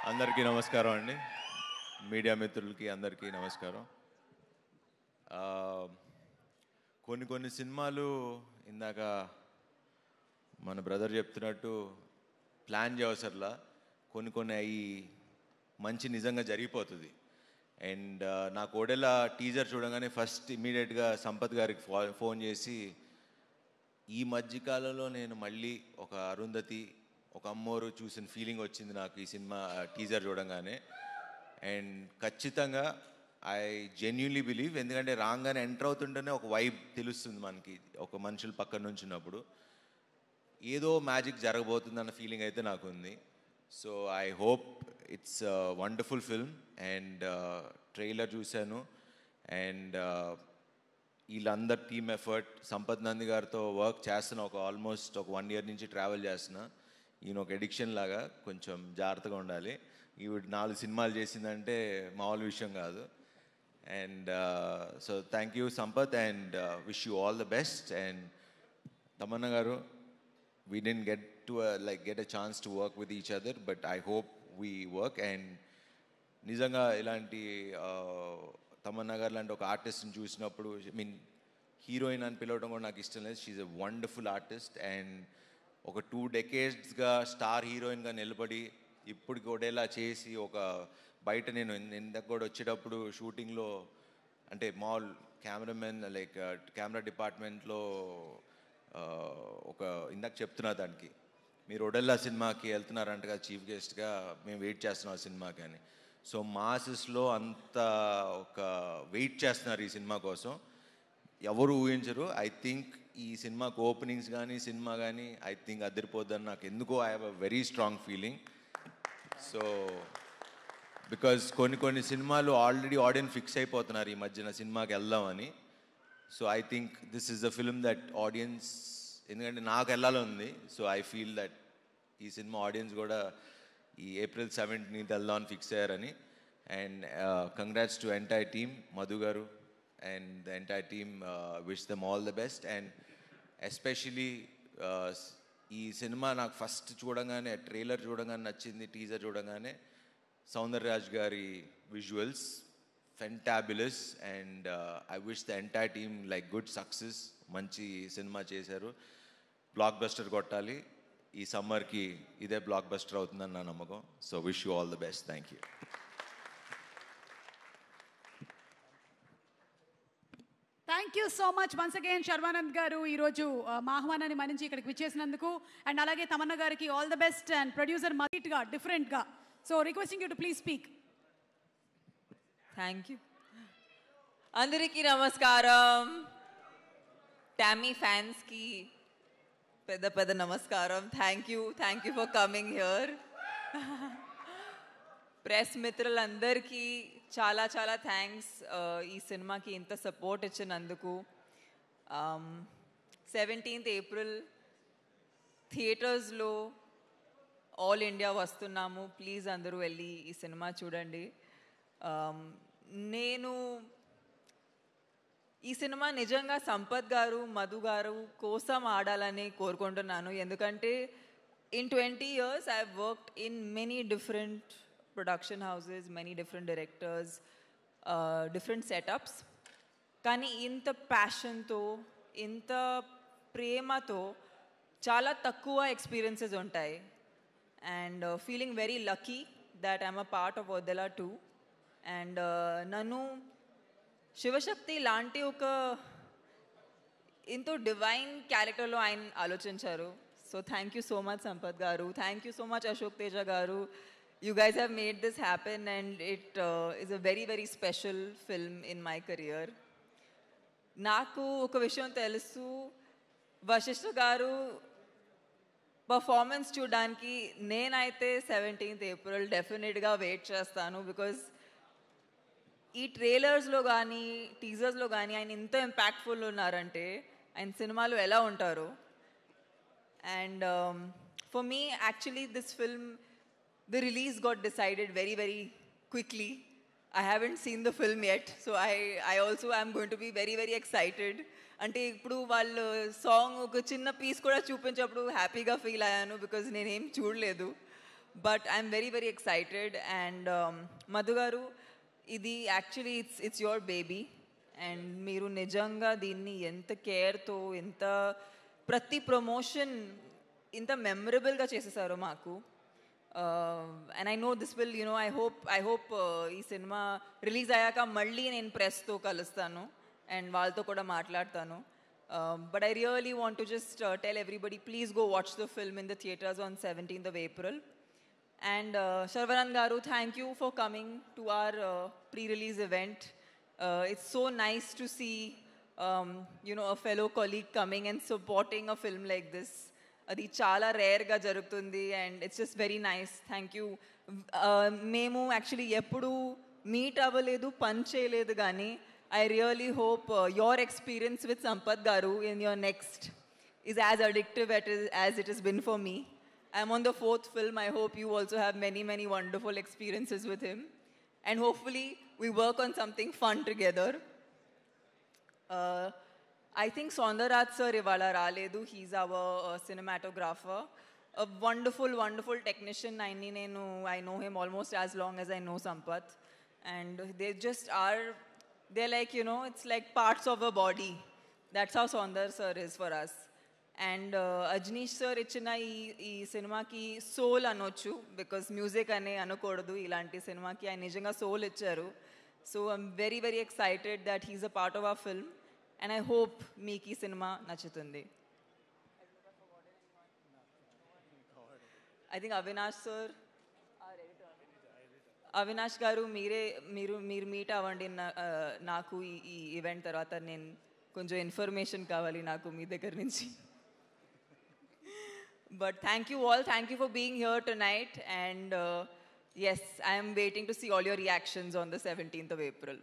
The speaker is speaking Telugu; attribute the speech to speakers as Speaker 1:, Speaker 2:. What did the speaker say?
Speaker 1: అందరికీ నమస్కారం అండి. మీడియా మిత్రులకి అందరికీ నమస్కారం. కొన్ని సినిమాలు ఇందాక మన బ్రదర్ చెప్తున్నట్టు ప్లాన్ చేయవసరలా, కొన్ని అవి మంచి నిజంగా జరిగిపోతుంది. అండ్ నాకు ఓడెలా టీజర్ చూడగానే ఫస్ట్ ఇమీడియట్గా సంపత్ గారికి ఫోన్ చేసి, ఈ మధ్యకాలంలో నేను మళ్ళీ ఒక అరుంధతి, ఒక అమ్మోరు చూసిన ఫీలింగ్ వచ్చింది నాకు ఈ సినిమా టీజర్ చూడంగానే. అండ్ ఖచ్చితంగా ఐ జెన్యూన్లీ బిలీవ్, ఎందుకంటే రాగానే ఎంటర్ అవుతుంటేనే ఒక వైబ్ తెలుస్తుంది మనకి, ఒక మనుషులు పక్కన నుంచి ఉన్నప్పుడు ఏదో మ్యాజిక్ జరగబోతుందన్న ఫీలింగ్ అయితే నాకు ఉంది. So I hope it's wonderful film. And trailer చూశాను, అండ్ వీళ్ళందరు టీమ్ ఎఫర్ట్, సంపత్ నంది గారితో వర్క్ చేస్తున్నా, ఆల్మోస్ట్ ఒక 1 year నుంచి ట్రావెల్ చేస్తున్నా. ఈయన ఒక ఎడిక్షన్ లాగా, కొంచెం జాగ్రత్తగా ఉండాలి. ఈవిడ 4 సినిమాలు చేసిందంటే మామూలు విషయం కాదు. And so thank you Sampath, and wish you all the best. And Tamannaah గారు, we didn't get a chance to work with each other, but I hope we work. And నిజంగా ఇలాంటి తమన్నా గారు లాంటి ఒక ఆర్టిస్ట్ని చూసినప్పుడు, హీరోయిన్ అని పిలవడం కూడా నాకు ఇష్టం లేదు. She's a wonderful artist. And ఒక 2 decades స్టార్ హీరోయిన్గా నిలబడి ఇప్పుడు కూడా చేసి, ఒక బయట నేను ఇందాక కూడా వచ్చేటప్పుడు షూటింగ్లో, అంటే మాల్ కెమెరామెన్ కెమెరా డిపార్ట్మెంట్లో ఒక ఇందాక చెప్తున్నా దానికి, మీరు ఒడెల్లా సినిమాకి వెళ్తున్నారంట కదా చీఫ్ గెస్ట్గా, మేము వెయిట్ చేస్తున్నాం ఆ సినిమాకి అని. సో మాసెస్లో అంత ఒక వెయిట్ చేస్తున్నారు ఈ సినిమా కోసం, ఎవరు ఊహించరు. ఐ థింక్ ఈ సినిమాకి ఓపెనింగ్స్ కానీ సినిమా కానీ ఐ థింక్ అదిరిపోద్దని నాకు ఎందుకో I have a very strong feeling. So because కొన్ని సినిమాలు ఆల్రెడీ ఆడియన్స్ ఫిక్స్ అయిపోతున్నారు ఈ మధ్యన సినిమాకి వెళ్దామని. So I think this is the film that audience, ఎందుకంటే నాకు వెళ్ళాలని ఉంది. సో ఐ ఫీల్ దట్ ఈ సినిమా ఆడియన్స్ కూడా ఈ April 17th వెళ్దామని ఫిక్స్ అయ్యారని. And congrats to entire team, Madhu గారు and the entire team, wish them all the best. And especially ఈ సినిమా నాకు ఫస్ట్ చూడంగానే, ట్రైలర్ చూడంగానే నచ్చింది, టీజర్ చూడంగానే సౌందర్యరాజ్ గారి visuals fantabulous. And I wish the entire team good success. మంచి సినిమా చేశారు, బ్లాక్ బస్టర్ కొట్టాలి. ఈ సమ్మర్కి ఇదే బ్లాక్ బస్టర్ అవుతుందని నా నమ్మకం. So wish you all the best. Thank you.
Speaker 2: Thank you so much once again Sharwanand గారు, ఈరోజు మా ఆహ్వానాన్ని మన్నించి ఇక్కడికి విచ్చేసినందుకు. అండ్ అలాగే తమన్నా గారికి all the best. And producer మరీట్గా డిఫరెంట్గా, so requesting you to please speak.
Speaker 3: Thank you. అందరికీ నమస్కారం. టామీ ఫ్యాన్స్కి పెద్ద నమస్కారం. Thank you for coming here. Press మిత్రులందరికీ చాలా థ్యాంక్స్ ఈ సినిమాకి ఇంత సపోర్ట్ ఇచ్చినందుకు. 17th April థియేటర్స్లో ఆల్ ఇండియా వస్తున్నాము. ప్లీజ్ అందరూ వెళ్ళి ఈ సినిమా చూడండి. నేను ఈ సినిమా నిజంగా సంపత్ గారు, మధు గారు కోసం ఆడాలని కోరుకుంటున్నాను. ఎందుకంటే in 20 years I've worked in many different production houses, many different directors, different setups. కానీ ఇంత ప్యాషన్తో, ఇంత ప్రేమతో చాలా తక్కువ ఎక్స్పీరియన్సెస్ ఉంటాయి. And feeling very lucky that I'm a part of Odela 2. And నన్ను శివశక్తి లాంటి ఒక ఎంతో డివైన్ క్యారెక్టర్లో ఆయన ఆలోచించారు. So thank you so much Sampath garu. Thank you so much Ashok Teja garu. You guys have made this happen, and it is a very special film in my career. నాకు ఒక విషయం తెలుసు, వశిష్ఠ గారు పర్ఫార్మెన్స్ చూడడానికి నేనైతే 17th April డెఫినెట్గా వెయిట్ చేస్తాను. బికాజ్ ఈ ట్రైలర్స్లో కానీ టీజర్స్లో కానీ ఆయన ఇంత ఇంపాక్ట్ఫుల్ ఉన్నారంటే ఆయన సినిమాలు ఎలా ఉంటారు. And for me actually this film, the release got decided very quickly. I haven't seen the film yet, so I also am going to be very excited. అంటే ఇప్పుడు వాళ్ళు సాంగ్ ఒక చిన్న పీస్ కూడా చూపించినప్పుడు హ్యాపీగా ఫీల్ అయ్యాను, బికాజ్ నేనేం చూడలేదు. but I'm very, very excited. And Madhu garu, ఇది actually it's your baby and మీరు నిజంగా దీన్ని ఎంత కేర్తో ఎంత ప్రతి ప్రమోషన్ ఇంత మెమరబుల్గా చేసేసారు మాకు. And I know this will you know I hope ఈ సినిమా రిలీజ్ అయ్యాక మళ్ళీ నేను ప్రెస్తో కలుస్తాను అండ్ వాళ్ళతో కూడా మాట్లాడతాను. But I really want to just tell everybody, please go watch the film in the theaters on 17th of April. And Saravanan Garu, thank you for coming to our pre-release event. It's so nice to see, a fellow colleague coming and supporting a film like this. Adi chala rare ga jarugutundi and it's just very nice. Thank you. Memu actually eppudu meet avaledu punch cheyaledu gaani I really hope your experience with Sampath Garu in your next is as addictive as it has been for me. I'm on the 4th film. I hope you also have many, many wonderful experiences with him. And hopefully we work on something fun together. I think Saundarraj sir ivala raledu. He's our cinematographer. A wonderful, wonderful technician. I know him almost as long as I know Sampath. And they just are... They're like, it's like parts of a body. That's how Saundar sir is for us. And Ajnish sir ichina ee cinema ki soul anochu because music ane anukodu ilanti cinema ki ay nijanga soul icharu. So I'm very, very excited that he's a part of our film and I hope meeki cinema nachutundi. I think Avinash sir, Avinash గారు మీరు మీట్ అవ్వండి నాకు ఈ ఈవెంట్ తర్వాత నేను కొంచెం ఇన్ఫర్మేషన్ కావాలి నాకు మీ దగ్గర నుంచి. But thank you for being here tonight and yes I'm waiting to see all your reactions on the 17th of April.